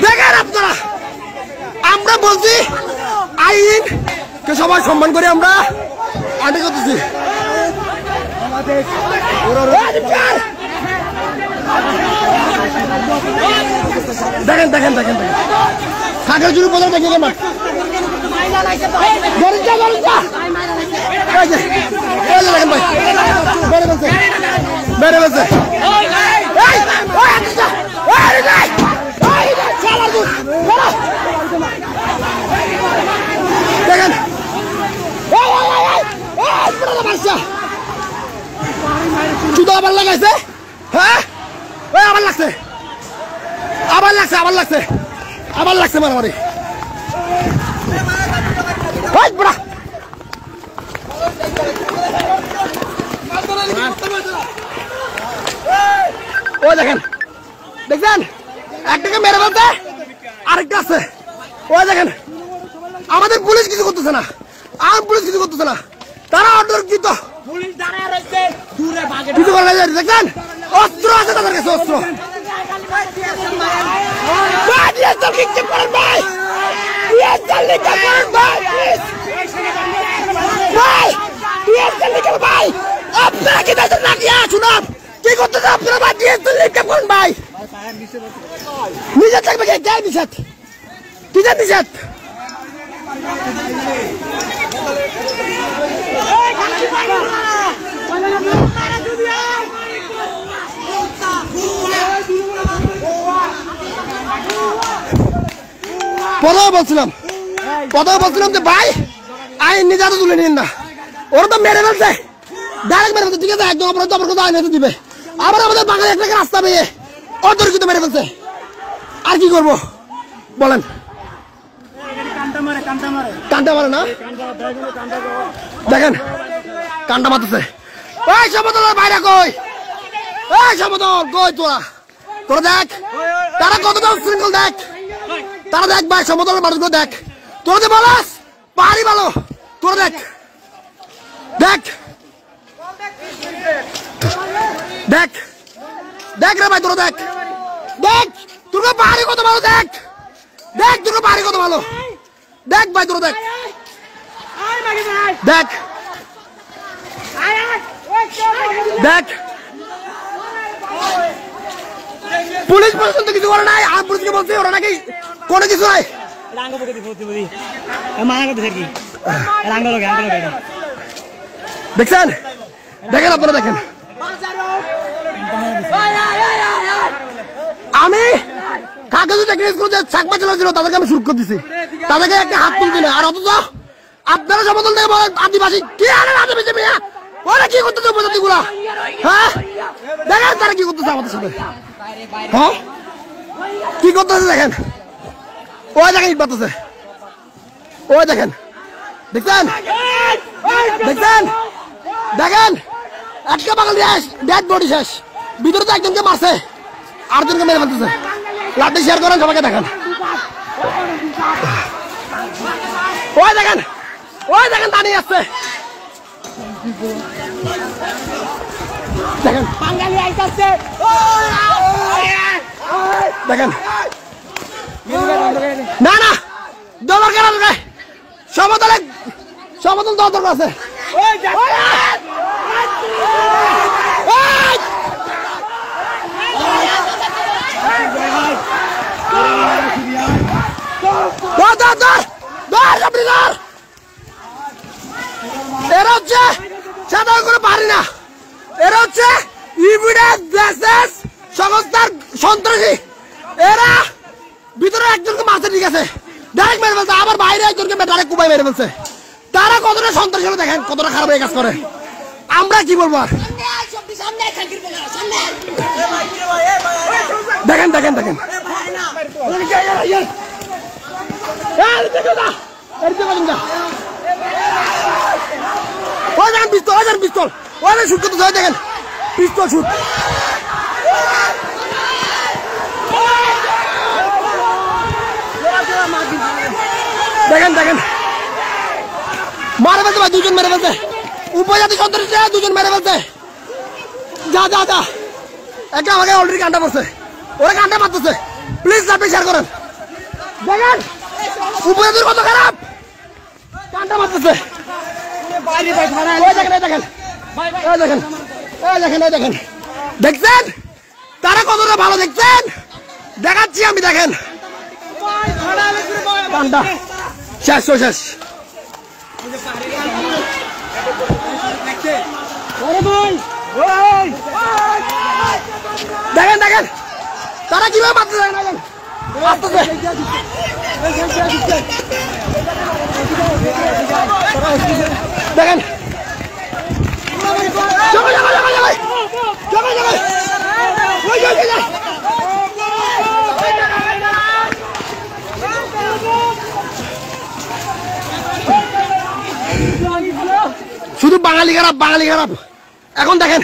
দেখেন আপনারা, আমরা বলছি আইন কে সবাই সম্মান করে আমরা আইন করতেছি। দেখেন দেখেন দেখেন দেখেন কাকের জুড়ি বোঝা দেখি কেন দেখেন ভাই বেড়ে বলছে বেড়ে বলছে দেখেন জুতো আবার লাগাইছে। হ্যাঁ আবার লাগছে আবার লাগছে আবার লাগছে আবার লাগছে মারামারি। ওই দেখেন দেখছেন একটাকে মেরে বলতে আরেকটা আছে। ওই দেখেন আমাদের পুলিশ কিছু করতেছে না, আর পুলিশ কিছু করতেছে না, তারা অতর্কিত কিছু করে না। দেখছেন অস্ত্র আছে তাদের কাছে, অস্ত্র। আপনারা কি দেশের নাকিয়া শুনাম কি করতেছে আপনারা? ভাই করেন ভাই, নিষেধ থাকবে কে? নিষেধ কিসের নিষেধ? প্রথমে বলছিলাম যে ভাই আইন নিজে হাতে তুলে নিন না, ওরা তো মেরে ফেলছে, ডাইরেক্ট মেরে ফেলছে। ঠিক আছে একদম অপরাধ অপরাধ আইন হাতে দিবে, আবার আমাদের বাঙালি একটা রাস্তা পেয়ে অতর্কিত মেরে ফেলছে। আর কি করবো বলেন? কান্টা মারে না, দেখেন কান্টা মারতেছে। ওই সমতল বাইরে কই, ওই সমতল কই তোরা, তোরা দেখ তারা কতটা উচ্ছৃঙ্খল, দেখ তারা দেখ ভাই সমতলের মানুষগুলো দেখ, তোরা যে বলাস পারি ভালো, তোরা দেখ দেখ দেখ দেখ রে ভাই, তোরা দেখ দেখ তোর পাহাড়ি কত ভালো, দেখ দেখ তোর পাহাড়ি কত ভালো, দেখ ভাই তোরা দেখ দেখ দেখ। পুলিশ পর্যন্ত কিছু করে নাই, আর পুলিশকে বলছে ওরা নাকি কোনো কিছু নাই। দেখছেন দেখেন আপনারা দেখেন, আমি কাগজে চাকমা চালাচ্ছিল তাদেরকে আমি সুরক্ষা দিছি, তাদেরকে একটা হাত তুলছি না। আর অথচ আপনারা সমতল থেকে বলেন আদিবাসী কি আনেন আদিবাসী মেয়া, ওরা কি করতেছে উপজাতি গুলা? হ্যাঁ দেখেন তারা কি করতেছে আমাদের সাথে, হ্যাঁ কি করতেছে দেখেন। ওই দেখেন ইট বাতাছে, ওই দেখেন দেখছেন দেখছেন দেখেন একটা বাঙালি ডেড বডি শেষ, ভিতরে তো একজনকে মারছে আরেকজনকে মেরে ফেলতেছে। লাঠি শেয়ার করেন সবাইকে দেখেন, ওই দেখেন ওই দেখেন দাঁড়িয়ে আসছে, দেখেন দেখেন না না দরকার কেন সমতলে সমতল দরকার আছে। এরা হচ্ছে সাধারণ কোনো পারি না, এরা হচ্ছে সংস্থার সন্ত্রাসী। এরা ভিতরে একজনকে মারছে, ঠিক আছে ডাইরেক্ট মেরে ফেলছে, আবার বাইরে একজনকে ডাইরেক্ট কুপাই মেরে ফেলছে। তারা কতটা সন্ত্রাসী দেখেন, কতটা খারাপ কাজ করে। আমরা কি বলবো আর? দেখেন দেখেন দেখেন পিস্তল পিস্তল শুট করতে দেখেন, পিস্তল শুট। দেখেন দেখেন মারে ফেলতে ভাই, দুজন মেরে ফেলতে, উপজাতি সন্ত্রাসীরা দুজন মেরে ফেলতে। যা যা যা একটা আমাকে অলরেডি কান্টা পড়ছে, ওরা কান্টা মারতেছে। প্লিজ আপনি শেয়ার করেন। দেখেন উপরে কত খারাপ কান্টা মারতেছে দেখেন দেখছেন তারা কতটা ভালো দেখছেন দেখাচ্ছি আমি দেখেন কান্টা শেষ শেষ দেখেন দেখেন তারা কিভাবে মারতে যায় দেখেন দেখেন শুধু বাঙালি খারাপ এখন দেখেন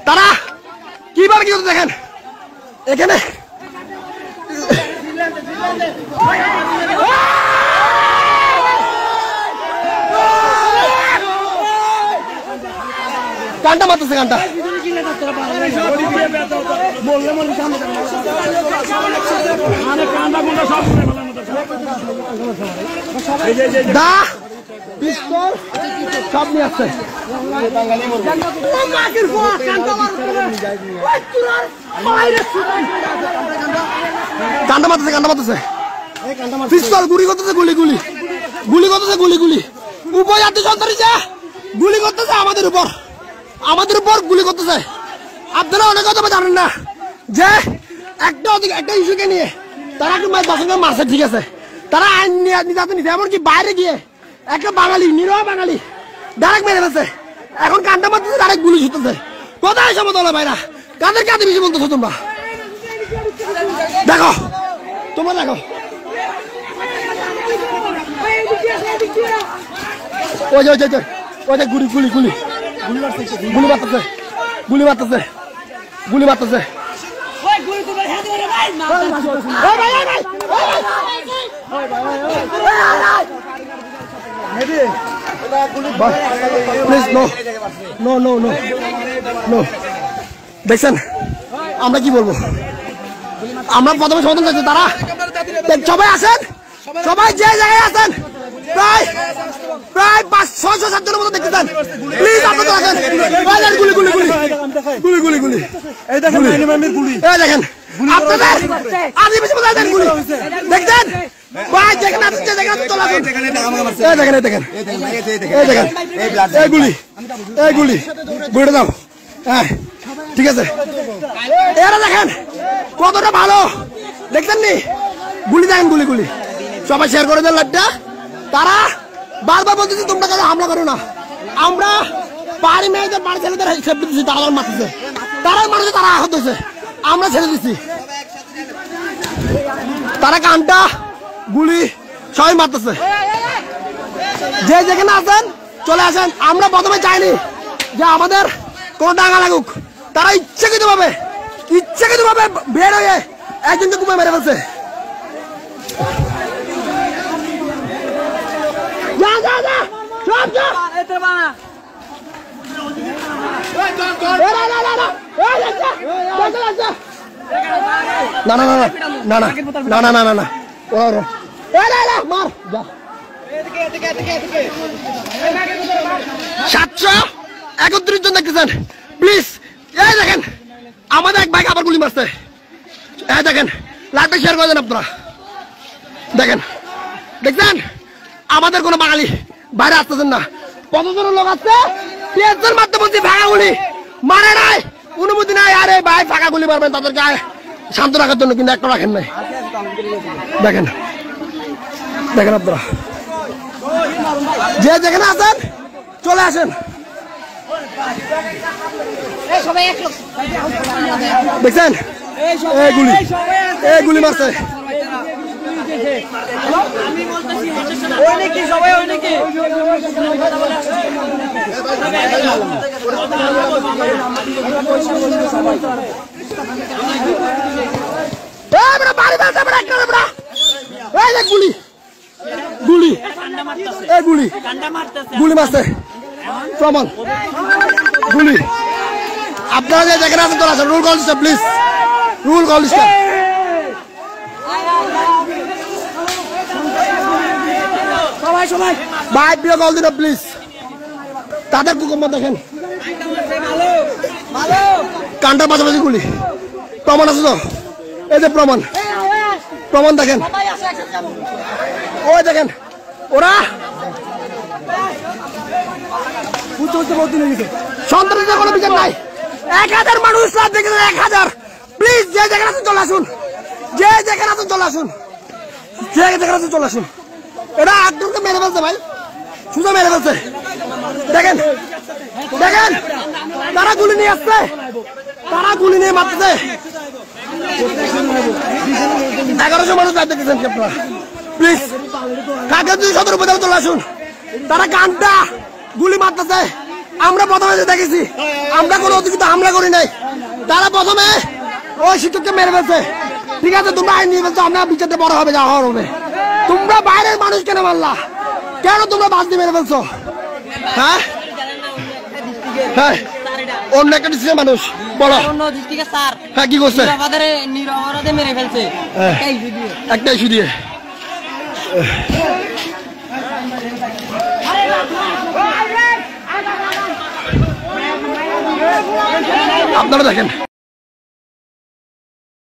তারা কিভাবে কি করতে দেখেন এখানে কান্টা মারতেছে কান্টা দা পিস্তল সব নিয়ে আসছে কান্টা মারতেছে পিস্তল গুলি করতেছে গুলি করতেছে গুলি উপর জাতীয় সন্ত্রাসী গুলি করতেছে আমাদের উপর গুলি করতেছে আপনারা অনেক কথা জানেন না যে একটা ইস্যুকে নিয়ে তারা একটু মারছে ঠিক আছে তারা আইন নিতে নিতে এমনকি বাইরে গিয়ে একটা বাঙালি নিরহ বাঙালি ডাইরেক্ট মেরে ফেলছে এখন কান্টা মারতেছে ডাইরেক্ট গুলি ছুটতেছে কোথায় সমতলা ভাইরা কাদের কাঁদে বেশি বলতেছো তোমরা দেখো তোমরা দেখো ওই যে গুলি মারতেছে দেখছেন আমরা কি বলবো আমরা প্রথমে সমর্থন চাইছি তারা সবাই আসেন সবাই যে জায়গায় আছেন প্রায় 500-700 জনের মতো দেখতেছেন প্লিজ আপনারা আসেন গুলি এই দেখেন আপনাদের আদিবাসী বলে দেন গুলি দেখছেন ভাই যেখানে আছে যেখানে চলে আসুন দেখেন এই গুলিটা দাও হ্যাঁ ঠিক আছে এরা দেখেন কতটা ভালো দেখছেন নি গুলি দেখেন গুলি সবাই শেয়ার করে দেন লাইভটা তারা বারবার বলতেছে তোমরা কাছে হামলা করো না আমরা বাড়ি মেয়েদের বাড়ি ছেলেদের সেফটি দিচ্ছি তারা মারতেছে তারাই মারছে তারা আহত হয়েছে আমরা ছেড়ে দিচ্ছি তারা কান্টা গুলি সবাই মারতেছে যে যেখানে আছেন চলে আসেন আমরা প্রথমে চাইনি যে আমাদের কোন ডাঙা লাগুক তারা ইচ্ছাকৃত ভাবে বের হয়ে একজনকে কুপে মেরে ফেলছে না 731 জন দেখতেছেন প্লিজ এই দেখেন আমাদের এক ভাই আবার গুলি মারছে এই দেখেন লাইভটা শেয়ার করে দেন আপনারা দেখছেন আমাদের কোনো বাঙালি বাইরে আসতেছেন না 50 জন লোক আসছে 3 জন মারতে বলছি ফাঁকা গুলি মারে নাই অনুমতি নাই আরে ভাই ফাঁকা গুলি মারবেন তাদের গায়ে শান্ত রাখার জন্য কিন্তু একটা রাখেন নাই দেখেন আপনারা যে যেখানে আছেন চলে আসেন দেখছেন এই গুলি মারছে গুলি মারছে প্রমাণ গুলি আপনারা যে জায়গায় আছেন চলে আসেন রুল কল দিচ্ছে প্লিজ রুল কল দিচ্ছে ভাই প্রিয় কল দিন প্লিজ তাদের কুকুম্ব দেখেন কানটার পাশাপাশি গুলি প্রমাণ আছে তো এই যে প্রমাণ দেখেন ওই দেখেন ওরা সন্ত্রাসীদের কোনো বিচার নাই 1000 মানুষ দেখেছেন 1000 প্লিজ যে যেখানে আছেন চলে আসুন যে যেখানে আছেন চলে আসুন যে যেখানে আছেন চলে আসুন এটা একজনকে মেরে ফেলছে ভাই সুজা মেরে ফেলছে দেখেন দেখেন তারা গুলি নিয়ে আসছে তারা গুলি নিয়ে মারতেছে 1100 মানুষ লাইভ দেখতেছেন আপনারা প্লিজ কাকে যদি সদর উপজেলা চলে আসুন তারা গানটা গুলি মারতেছে আমরা প্রথমে দেখেছি আমরা কোনো অধিকৃত হামলা করি নাই তারা প্রথমে ওই শিক্ষককে মেরে ফেলছে ঠিক আছে তোমরা আইন নিয়ে ফেলছো আমরা বিচারতে বড় হবে যা হওয়ার হবে তোমরা বাইরের মানুষ কেন মারলা কেন তোমরা বাস দিয়ে মেরে ফেলছো হ্যাঁ হ্যাঁ অন্য একটা ডিস্ট্রিক্টের মানুষ বলো হ্যাঁ কি করছে মেরে ফেলছে একটা ইস্যু দিয়ে আপনারা দেখেন